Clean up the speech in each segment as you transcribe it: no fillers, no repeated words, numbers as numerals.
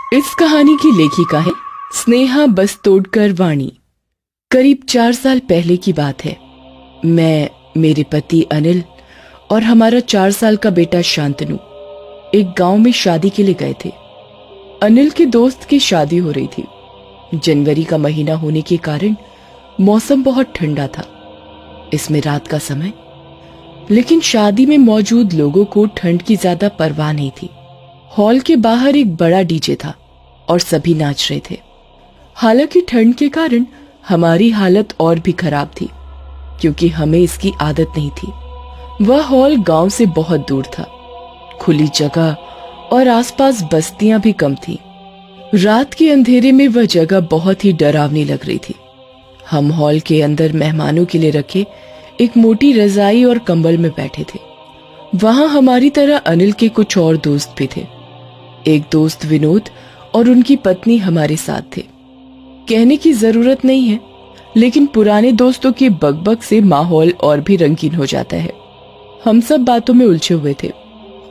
इस कहानी की लेखिका है स्नेहा बस्तोडकर वाणी। करीब 4 साल पहले की बात है। मैं, मेरे पति अनिल और हमारा 4 साल का बेटा शांतनु एक गांव में शादी के लिए गए थे। अनिल के दोस्त की शादी हो रही थी। जनवरी का महीना होने के कारण मौसम बहुत ठंडा था, इसमें रात का समय। लेकिन शादी में मौजूद लोगों को ठंड की ज्यादा परवाह नहीं थी। हॉल के बाहर एक बड़ा डीजे था और सभी नाच रहे थे। हालांकि ठंड के कारण हमारी हालत और भी खराब थी, क्योंकि हमें इसकी आदत नहीं थी। वह हॉल गांव से बहुत दूर था, खुली जगह और आसपास बस्तियां भी कम थी। रात के अंधेरे में वह जगह बहुत ही डरावनी लग रही थी। हम हॉल के अंदर मेहमानों के लिए रखे एक मोटी रजाई और कंबल में बैठे थे। वहां हमारी तरह अनिल के कुछ और दोस्त भी थे। एक दोस्त विनोद और उनकी पत्नी हमारे साथ थे। कहने की जरूरत नहीं है, लेकिन पुराने दोस्तों के बकबक से माहौल और भी रंगीन हो जाता है। हम सब बातों में उलझे हुए थे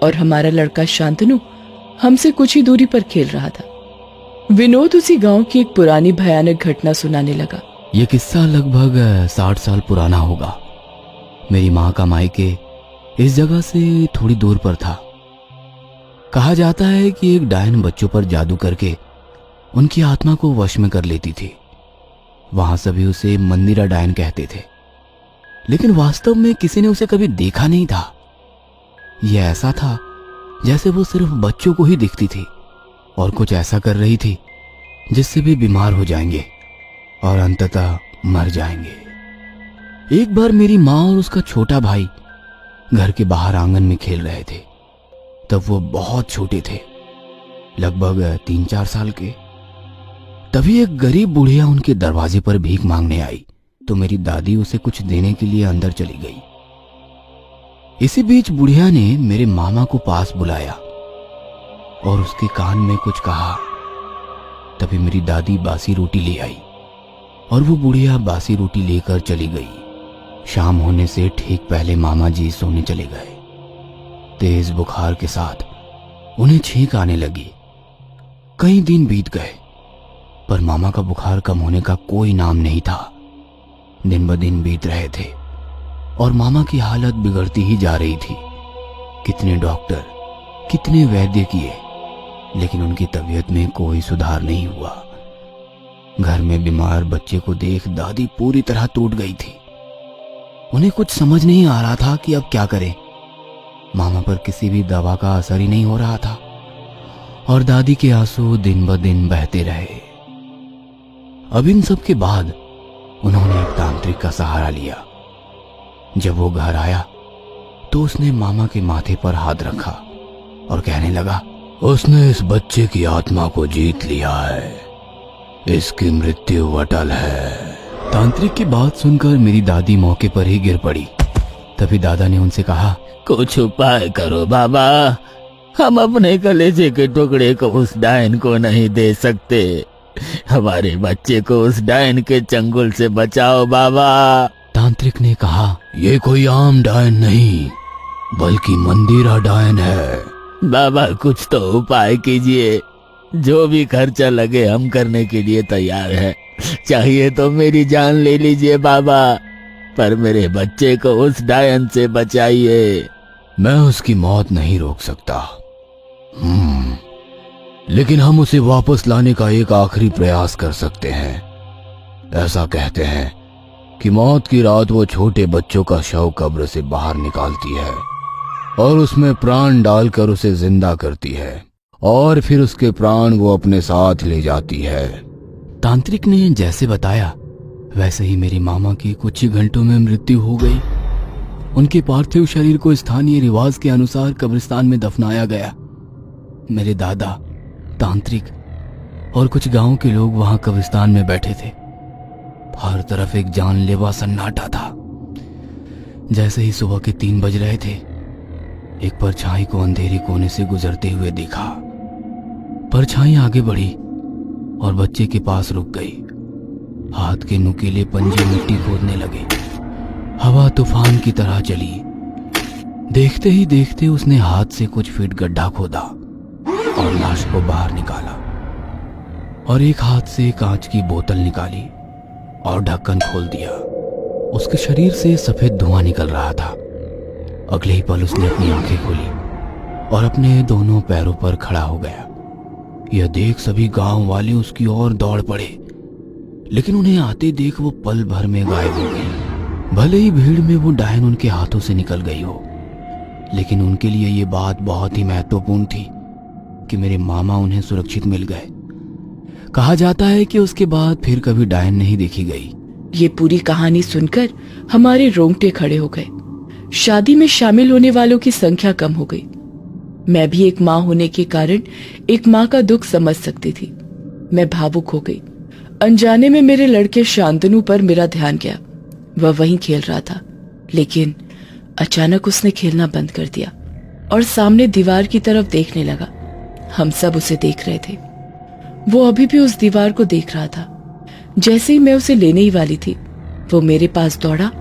और हमारा लड़का शांतनु हमसे कुछ ही दूरी पर खेल रहा था। विनोद उसी गांव की एक पुरानी भयानक घटना सुनाने लगा। ये किस्सा लगभग 60 साल पुराना होगा। मेरी माँ का मायके इस जगह से थोड़ी दूर पर था। कहा जाता है कि एक डायन बच्चों पर जादू करके उनकी आत्मा को वश में कर लेती थी। वहां सभी उसे मंदिरा डायन कहते थे, लेकिन वास्तव में किसी ने उसे कभी देखा नहीं था। यह ऐसा था जैसे वो सिर्फ बच्चों को ही दिखती थी और कुछ ऐसा कर रही थी जिससे भी बीमार हो जाएंगे और अंततः मर जाएंगे। एक बार मेरी माँ और उसका छोटा भाई घर के बाहर आंगन में खेल रहे थे। तब वो बहुत छोटे थे, लगभग 3-4 साल के। तभी एक गरीब बुढ़िया उनके दरवाजे पर भीख मांगने आई, तो मेरी दादी उसे कुछ देने के लिए अंदर चली गई। इसी बीच बुढ़िया ने मेरे मामा को पास बुलाया और उसके कान में कुछ कहा। तभी मेरी दादी बासी रोटी ले आई और वो बुढ़िया बासी रोटी लेकर चली गई। शाम होने से ठीक पहले मामा जी सोने चले गए। तेज बुखार के साथ उन्हें छींक आने लगी। कई दिन बीत गए, पर मामा का बुखार कम होने का कोई नाम नहीं था। दिन ब दिन बीत रहे थे और मामा की हालत बिगड़ती ही जा रही थी। कितने डॉक्टर, कितने वैद्य किए, लेकिन उनकी तबीयत में कोई सुधार नहीं हुआ। घर में बीमार बच्चे को देख दादी पूरी तरह टूट गई थी। उन्हें कुछ समझ नहीं आ रहा था कि अब क्या करें। मामा पर किसी भी दवा का असर ही नहीं हो रहा था और दादी के आंसू दिन ब दिन बहते रहे। अब इन सब के बाद उन्होंने एक तांत्रिक का सहारा लिया। जब वो घर आया तो उसने मामा के माथे पर हाथ रखा और कहने लगा, उसने इस बच्चे की आत्मा को जीत लिया है, इसकी मृत्यु अटल है। तांत्रिक की बात सुनकर मेरी दादी मौके पर ही गिर पड़ी। तभी दादा ने उनसे कहा, कुछ उपाय करो बाबा, हम अपने कलेजे के टुकड़े को उस डायन को नहीं दे सकते। हमारे बच्चे को उस डायन के चंगुल से बचाओ बाबा। तांत्रिक ने कहा, ये कोई आम डायन नहीं, बल्कि मंदिरा डायन है। बाबा कुछ तो उपाय कीजिए, जो भी खर्चा लगे हम करने के लिए तैयार हैं। चाहिए तो मेरी जान ले लीजिए बाबा, पर मेरे बच्चे को उस डायन से बचाइए। मैं उसकी मौत नहीं रोक सकता, लेकिन हम उसे वापस लाने का एक आखिरी प्रयास कर सकते हैं। ऐसा कहते हैं कि मौत की रात वो छोटे बच्चों का शव कब्र से बाहर निकालती है और उसमें प्राण डालकर उसे जिंदा करती है और फिर उसके प्राण वो अपने साथ ले जाती है। तांत्रिक ने जैसे बताया वैसे ही मेरी मामा की कुछ ही घंटों में मृत्यु हो गई। उनके पार्थिव शरीर को स्थानीय रिवाज के अनुसार कब्रिस्तान में दफनाया गया। मेरे दादा, तांत्रिक और कुछ गांव के लोग वहां कब्रिस्तान में बैठे थे। हर तरफ एक जानलेवा सन्नाटा था। जैसे ही सुबह के 3 बज रहे थे, एक परछाई को अंधेरे कोने से गुजरते हुए देखा। परछाई आगे बढ़ी और बच्चे के पास रुक गई। हाथ के नुकीले पंजे मिट्टी खोदने लगे। हवा तूफान की तरह चली। देखते ही देखते उसने हाथ से कुछ फीट गड्ढा खोदा और लाश को बाहर निकाला। और एक हाथ से कांच की बोतल निकाली और ढक्कन खोल दिया। उसके शरीर से सफेद धुआं निकल रहा था। अगले ही पल उसने अपनी आंखें खोली और अपने दोनों पैरों पर खड़ा हो गया। यह देख सभी गांव वाले उसकी ओर दौड़ पड़े, लेकिन उन्हें आते देख वो पल भर में गायब हो गई। भले ही भीड़ में वो डायन उनके हाथों से निकल गई हो, लेकिन उनके लिए ये बात बहुत ही महत्वपूर्ण थी कि मेरे मामा उन्हें सुरक्षित मिल गए। कहा जाता है कि उसके बाद फिर कभी डायन नहीं देखी गई। ये पूरी कहानी सुनकर हमारे रोंगटे खड़े हो गए। शादी में शामिल होने वालों की संख्या कम हो गई। मैं भी एक माँ होने के कारण एक माँ का दुख समझ सकती थी। मैं भावुक हो गई। अनजाने में मेरे लड़के शांतनु पर मेरा ध्यान गया। वह वहीं खेल रहा था, लेकिन अचानक उसने खेलना बंद कर दिया और सामने दीवार की तरफ देखने लगा। हम सब उसे देख रहे थे। वो अभी भी उस दीवार को देख रहा था। जैसे ही मैं उसे लेने ही वाली थी, वो मेरे पास दौड़ा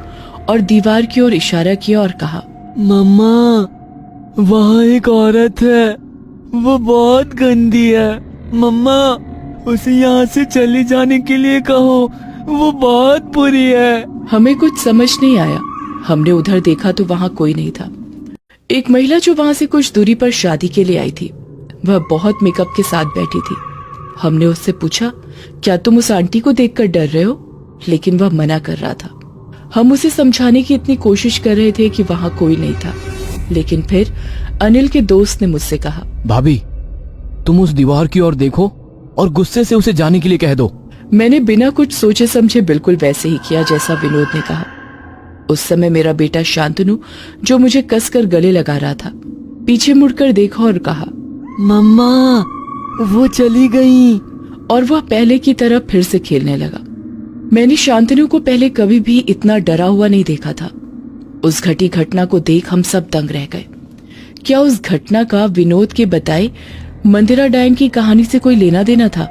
और दीवार की ओर इशारा किया और कहा, मम्मा, वहाँ एक औरत है, वो बहुत गंदी है। मम्मा, उसे यहाँ से चले जाने के लिए कहो, वो बहुत बुरी है। हमें कुछ समझ नहीं आया। हमने उधर देखा तो वहाँ कोई नहीं था। एक महिला जो वहाँ से कुछ दूरी पर शादी के लिए आई थी, वह बहुत मेकअप के साथ बैठी थी। हमने उससे पूछा, क्या तुम उस आंटी को देखकर डर रहे हो? लेकिन वह मना कर रहा था। हम उसे समझाने की इतनी कोशिश कर रहे थे कि वहाँ कोई नहीं था, लेकिन फिर अनिल के दोस्त ने मुझसे कहा, भाभी, तुम उस दीवार की ओर देखो और गुस्से से उसे जाने के लिए कह दो। मैंने बिना कुछ सोचे समझे बिल्कुल वैसे ही किया जैसा विनोद ने कहा। उस समय मेरा बेटा शांतनु, जो मुझे कसकर गले लगा रहा था, पीछे मुड़कर देखा और कहा, मम्मा, वो चली गई। और वह पहले की तरह फिर से खेलने लगा। मैंने शांतनु को पहले कभी भी इतना डरा हुआ नहीं देखा था। उस घटी घटना को देख हम सब दंग रह गए। क्या उस घटना का विनोद के बताए मंदिरा डायन की कहानी से कोई लेना देना था,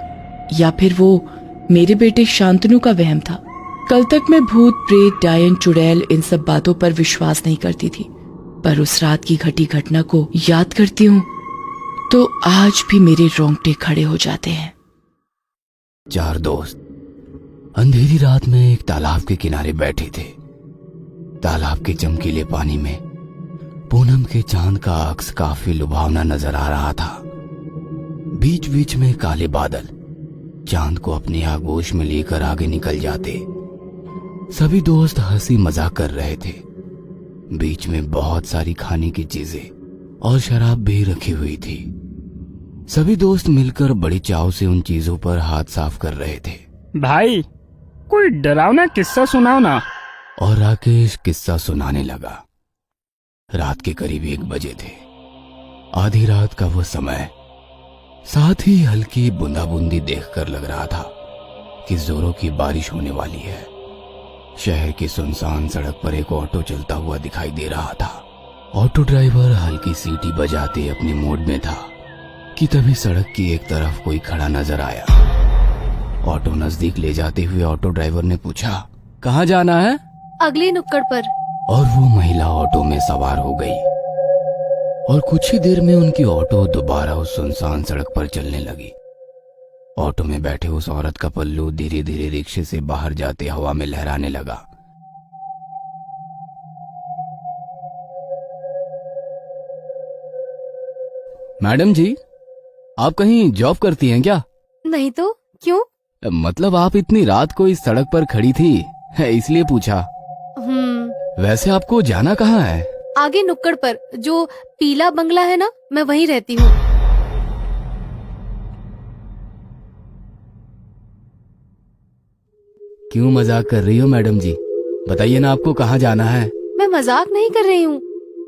या फिर वो मेरे बेटे शांतनु का वहम था? कल तक मैं भूत, प्रेत, डायन, चुड़ैल इन सब बातों पर विश्वास नहीं करती थी, पर उस रात की घटी घटना को याद करती हूँ तो आज भी मेरे रोंगटे खड़े हो जाते हैं। 4 दोस्त अंधेरी रात में एक तालाब के किनारे बैठे थे। तालाब के चमकीले पानी में पूनम के चांद का अक्स काफी लुभावना नजर आ रहा था। बीच बीच में काले बादल चांद को अपनी आगोश में लेकर आगे निकल जाते। सभी दोस्त हंसी मजाक कर रहे थे। बीच में बहुत सारी खाने की चीजें और शराब भी रखी हुई थी। सभी दोस्त मिलकर बड़ी चाव से उन चीजों पर हाथ साफ कर रहे थे। भाई, कोई डरावना किस्सा सुनाओ ना। और राकेश किस्सा सुनाने लगा। रात के करीब 1 बजे थे। आधी रात का वो समय, साथ ही हल्की बूंदाबूंदी देखकर लग रहा था कि जोरों की बारिश होने वाली है। शहर की सुनसान सड़क पर एक ऑटो चलता हुआ दिखाई दे रहा था। ऑटो ड्राइवर हल्की सीटी बजाते अपने मोड में था कि तभी सड़क की एक तरफ कोई खड़ा नजर आया। ऑटो नजदीक ले जाते हुए ऑटो ड्राइवर ने पूछा, कहाँ जाना है? अगली नुक्कड़ पर। और वो महिला ऑटो में सवार हो गई और कुछ ही देर में उनकी ऑटो दोबारा उस सुनसान सड़क पर चलने लगी। ऑटो में बैठे उस औरत का पल्लू धीरे धीरे रिक्शे से बाहर जाते हवा में लहराने लगा। मैडम जी, आप कहीं जॉब करती हैं क्या? नहीं तो क्यों? मतलब आप इतनी रात को इस सड़क पर खड़ी थी, इसलिए पूछा। वैसे आपको जाना कहाँ है? आगे नुक्कड़ पर जो पीला बंगला है ना, मैं वहीं रहती हूँ। क्यों मजाक कर रही हो मैडम जी? बताइए ना, आपको कहाँ जाना है? मैं मजाक नहीं कर रही हूँ,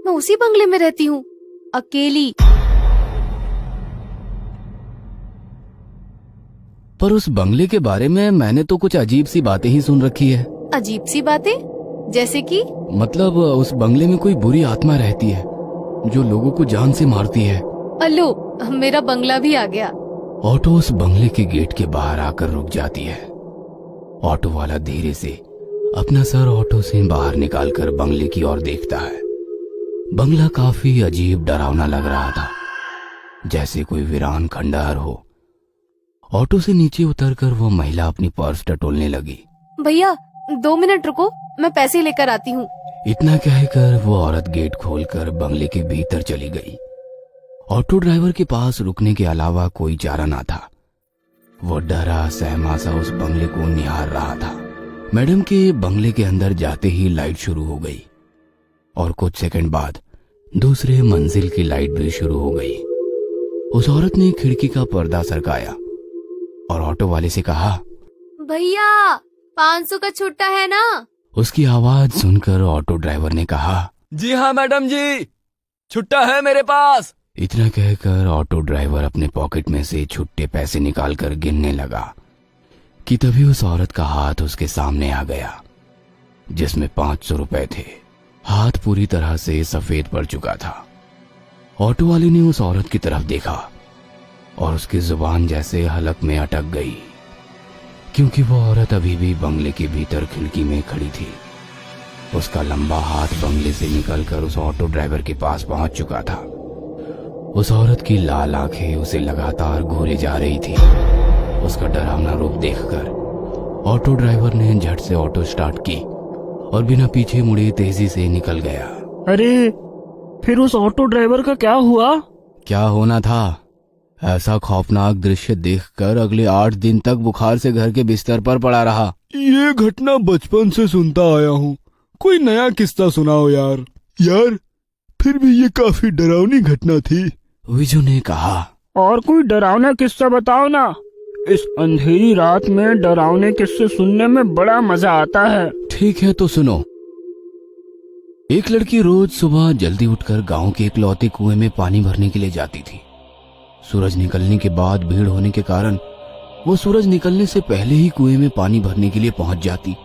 मैं उसी बंगले में रहती हूँ, अकेली। पर उस बंगले के बारे में मैंने तो कुछ अजीब सी बातें ही सुन रखी है। अजीब सी बातें? जैसे कि? मतलब उस बंगले में कोई बुरी आत्मा रहती है जो लोगों को जान से मारती है। अल्लो, मेरा बंगला भी आ गया। ऑटो उस बंगले के गेट के बाहर आकर रुक जाती है। ऑटो वाला धीरे से अपना सर ऑटो से बाहर निकालकर बंगले की ओर देखता है। बंगला काफी अजीब डरावना लग रहा था, जैसे कोई वीरान खंडहर हो ऑटो से नीचे उतरकर वो महिला अपनी पर्स टटोलने लगी। भैया 2 मिनट रुको, मैं पैसे लेकर आती हूँ। इतना कहकर वो औरत गेट खोलकर बंगले के भीतर चली गई। ऑटो ड्राइवर के पास रुकने के अलावा कोई चारा ना था। वो डरा सहमा सा उस बंगले को निहार रहा था। मैडम के बंगले के अंदर जाते ही लाइट शुरू हो गई और कुछ सेकंड बाद दूसरे मंजिल की लाइट भी शुरू हो गई। उस औरत ने खिड़की का पर्दा सरकाया और ऑटो वाले से कहा, भैया 500 का छुट्टा है ना? उसकी आवाज सुनकर ऑटो ड्राइवर ने कहा, जी हाँ मैडम जी, छुट्टा है मेरे पास। इतना कहकर ऑटो ड्राइवर अपने पॉकेट में से छुट्टे पैसे निकालकर गिनने लगा कि तभी उस औरत का हाथ उसके सामने आ गया जिसमें 500 रुपए थे। हाथ पूरी तरह से सफेद पड़ चुका था। ऑटो वाले ने उस औरत की तरफ देखा और उसकी जुबान जैसे हलक में अटक गई, क्योंकि वो औरत अभी भी बंगले के भीतर खिड़की में खड़ी थी। उसका लंबा हाथ बंगले से निकलकर उस ऑटो ड्राइवर के पास पहुंच चुका था। उस औरत की लाल आंखें उसे लगातार घूरे जा रही थी। उसका डरावना रूप देखकर ऑटो ड्राइवर ने झट से ऑटो स्टार्ट की और बिना पीछे मुड़े तेजी से निकल गया। अरे फिर उस ऑटो ड्राइवर का क्या हुआ? क्या होना था? ऐसा खौफनाक दृश्य देखकर अगले 8 दिन तक बुखार से घर के बिस्तर पर पड़ा रहा। ये घटना बचपन से सुनता आया हूँ, कोई नया किस्सा सुनाओ यार। यार फिर भी ये काफी डरावनी घटना थी। विजू ने कहा, और कोई डरावना किस्सा बताओ ना। इस अंधेरी रात में डरावने किस्से सुनने में बड़ा मजा आता है। ठीक है तो सुनो। एक लड़की रोज सुबह जल्दी उठकर गांव के इकलौते कुएं में पानी भरने के लिए जाती थी। सूरज निकलने के बाद भीड़ होने के कारण वो सूरज निकलने से पहले ही कुएं में पानी भरने के लिए पहुंच जाती।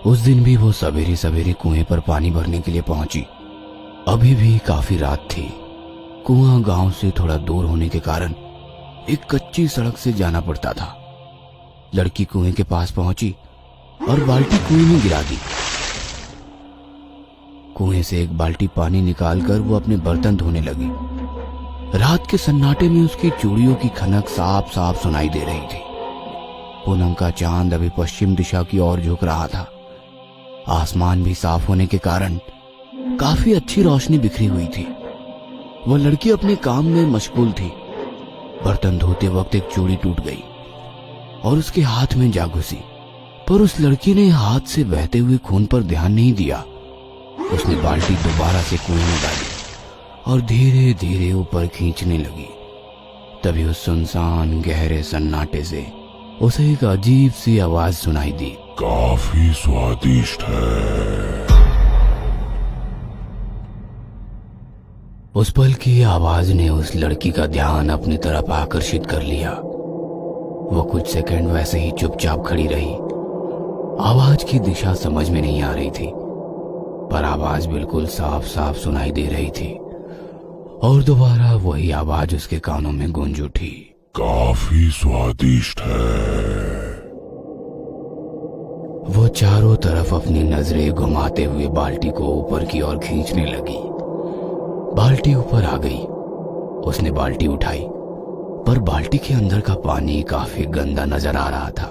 उस दिन भी वो सवेरे सवेरे कुएं पर पानी भरने के लिए पहुंची। अभी भी काफी रात थी। कुआं गांव से थोड़ा दूर होने के कारण एक कच्ची सड़क से जाना पड़ता था। लड़की कुएं के पास पहुंची और बाल्टी कुएं में गिरा दी। कुएं से एक बाल्टी पानी निकालकर वो अपने बर्तन धोने लगी। रात के सन्नाटे में उसकी चूड़ियों की खनक साफ साफ सुनाई दे रही थी। पूनम का चांद अभी पश्चिम दिशा की ओर झुक रहा था। आसमान भी साफ होने के कारण काफी अच्छी रोशनी बिखरी हुई थी। वह लड़की अपने काम में मशगूल थी। बर्तन धोते वक्त एक चूड़ी टूट गई और उसके हाथ में जा घुसी, पर उस लड़की ने हाथ से बहते हुए खून पर ध्यान नहीं दिया। उसने बाल्टी दोबारा से कुएं में डाली और धीरे धीरे ऊपर खींचने लगी। तभी उस सुनसान गहरे सन्नाटे से उसे एक अजीब सी आवाज सुनाई दी, काफी स्वादिष्ट है। उस पल की आवाज ने उस लड़की का ध्यान अपनी तरफ आकर्षित कर लिया। वो कुछ सेकंड वैसे ही चुपचाप खड़ी रही। आवाज की दिशा समझ में नहीं आ रही थी, पर आवाज बिल्कुल साफ साफ सुनाई दे रही थी और दोबारा वही आवाज उसके कानों में गूंज उठी, काफी स्वादिष्ट है। वो चारों तरफ अपनी नजरें घुमाते हुए बाल्टी को ऊपर की ओर खींचने लगी। बाल्टी ऊपर आ गई। उसने बाल्टी उठाई, पर बाल्टी के अंदर का पानी काफी गंदा नजर आ रहा था।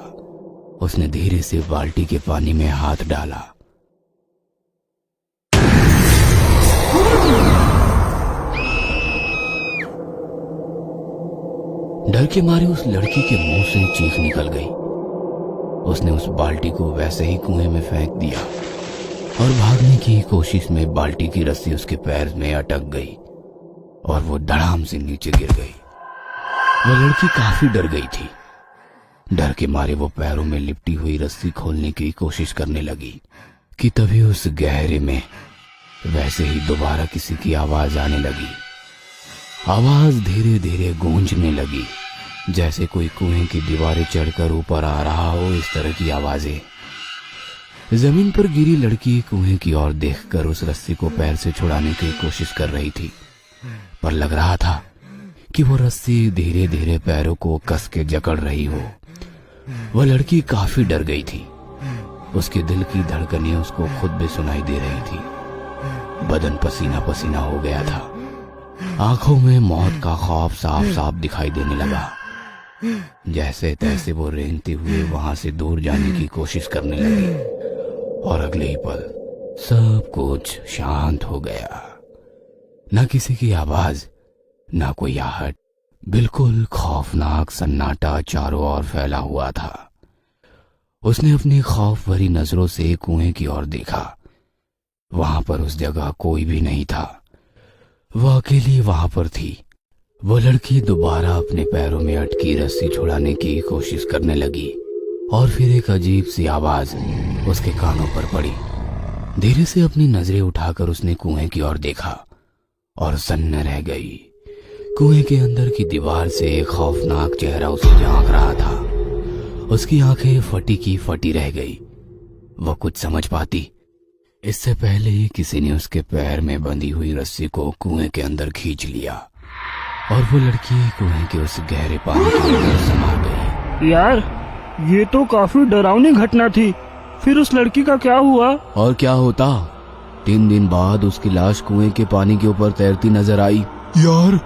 उसने धीरे से बाल्टी के पानी में हाथ डाला। डर के मारे उस लड़की के मुंह से चीख निकल गई। उसने उस बाल्टी को वैसे ही कुएं में फेंक दिया और भागने की कोशिश में बाल्टी की रस्सी उसके पैर में अटक गई और वो धड़ाम से नीचे गिर गई। वो लड़की काफी डर गई थी। डर के मारे वो पैरों में लिपटी हुई रस्सी खोलने की कोशिश करने लगी कि तभी उस गहरे में वैसे ही दोबारा किसी की आवाज आने लगी। आवाज धीरे धीरे गूंजने लगी, जैसे कोई कुएं की दीवारें चढ़कर ऊपर आ रहा हो, इस तरह की आवाजें। जमीन पर गिरी लड़की कुएं की ओर देखकर उस रस्सी को पैर से छुड़ाने की कोशिश कर रही थी, पर लग रहा था कि वो रस्सी धीरे धीरे पैरों को कस के जकड़ रही हो। वह लड़की काफी डर गई थी। उसके दिल की धड़कनें उसको खुद भी सुनाई दे रही थी। बदन पसीना पसीना हो गया था। आंखों में मौत का खौफ साफ साफ दिखाई देने लगा। जैसे तैसे वो रेंगते हुए वहां से दूर जाने की कोशिश करने लगी और अगले ही पल सब कुछ शांत हो गया। न किसी की आवाज, न कोई आहट, बिल्कुल खौफनाक सन्नाटा चारों ओर फैला हुआ था। उसने अपनी खौफ भरी नजरों से कुएं की ओर देखा। वहां पर उस जगह कोई भी नहीं था। वह अकेली वहां पर थी। वो लड़की दोबारा अपने पैरों में अटकी रस्सी छुड़ाने की कोशिश करने लगी और फिर एक अजीब सी आवाज उसके कानों पर पड़ी। धीरे से अपनी नजरें उठाकर उसने कुएं की ओर देखा और सन्न रह गई। कुएं के अंदर की दीवार से एक खौफनाक चेहरा उसे झांक रहा था। उसकी आंखें फटी की फटी रह गई। वो कुछ समझ पाती इससे पहले ही किसी ने उसके पैर में बंधी हुई रस्सी को कुएं के अंदर खींच लिया और वो लड़की कुएं के उस गहरे पानी के अंदर समा गई। यार, ये तो काफी डरावनी घटना थी। फिर उस लड़की का क्या हुआ? और क्या होता, 3 दिन बाद उसकी लाश कुएं के पानी के ऊपर तैरती नजर आई। यार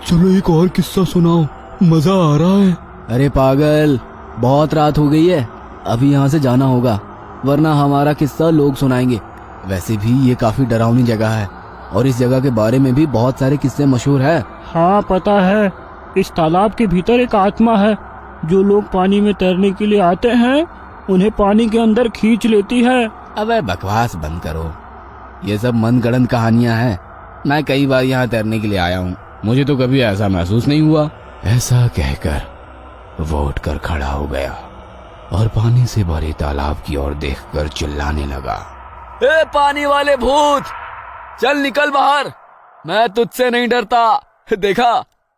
चलो एक और किस्सा सुनाओ, मजा आ रहा है। अरे पागल, बहुत रात हो गई है, अभी यहाँ से जाना होगा, वरना हमारा किस्सा लोग सुनाएंगे। वैसे भी ये काफी डरावनी जगह है और इस जगह के बारे में भी बहुत सारे किस्से मशहूर है। हाँ पता है, इस तालाब के भीतर एक आत्मा है। जो लोग पानी में तैरने के लिए आते हैं उन्हें पानी के अंदर खींच लेती है। अबे बकवास बंद करो, ये सब मनगढ़ंत कहानियां हैं। मैं कई बार यहाँ तैरने के लिए आया हूँ, मुझे तो कभी ऐसा महसूस नहीं हुआ। ऐसा कहकर वो उठकर खड़ा हो गया और पानी से भरे तालाब की ओर देखकर चिल्लाने लगा, ए पानी वाले भूत, चल निकल बाहर, मैं तुझसे नहीं डरता। देखा,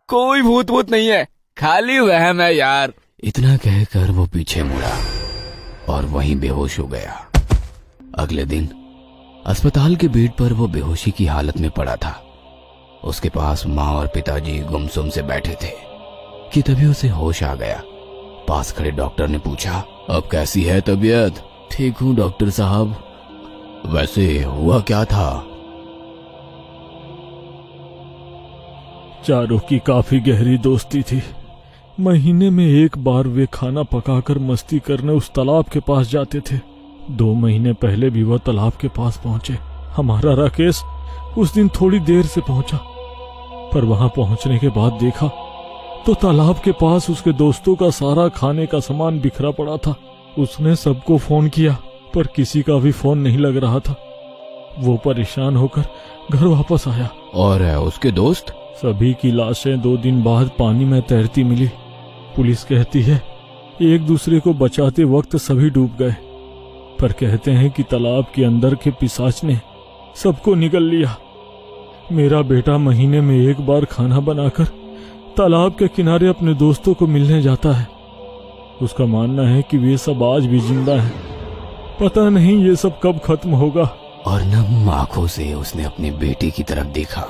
कोई भूत भूत नहीं है, खाली वहम है यार। इतना कहकर वो पीछे मुड़ा और वहीं बेहोश हो गया। अगले दिन अस्पताल के बेड पर वो बेहोशी की हालत में पड़ा था। उसके पास माँ और पिताजी गुमसुम से बैठे थे कि तभी उसे होश आ गया। पास खड़े डॉक्टर ने पूछा, अब कैसी है तबीयत? ठीक हूँ डॉक्टर साहब। वैसे हुआ क्या था? चारों की काफी गहरी दोस्ती थी। महीने में एक बार वे खाना पकाकर मस्ती करने उस तालाब के पास जाते थे। 2 महीने पहले भी वह तालाब के पास पहुंचे। हमारा राकेश उस दिन थोड़ी देर से पहुंचा, पर वहां पहुंचने के बाद देखा तो तालाब के पास उसके दोस्तों का सारा खाने का सामान बिखरा पड़ा था। उसने सबको फोन किया पर किसी का भी फोन नहीं लग रहा था। वो परेशान होकर घर वापस आया। और उसके दोस्त? सभी की लाशें 2 दिन बाद पानी में तैरती मिली। पुलिस कहती है एक दूसरे को बचाते वक्त सभी डूब गए, पर कहते हैं कि तालाब के अंदर के पिशाच ने सबको निगल लिया। मेरा बेटा महीने में एक बार खाना बनाकर तालाब के किनारे अपने दोस्तों को मिलने जाता है। उसका मानना है कि वे सब आज भी जिंदा हैं। पता नहीं ये सब कब खत्म होगा। और नम आंखों से उसने अपने बेटे की तरफ देखा।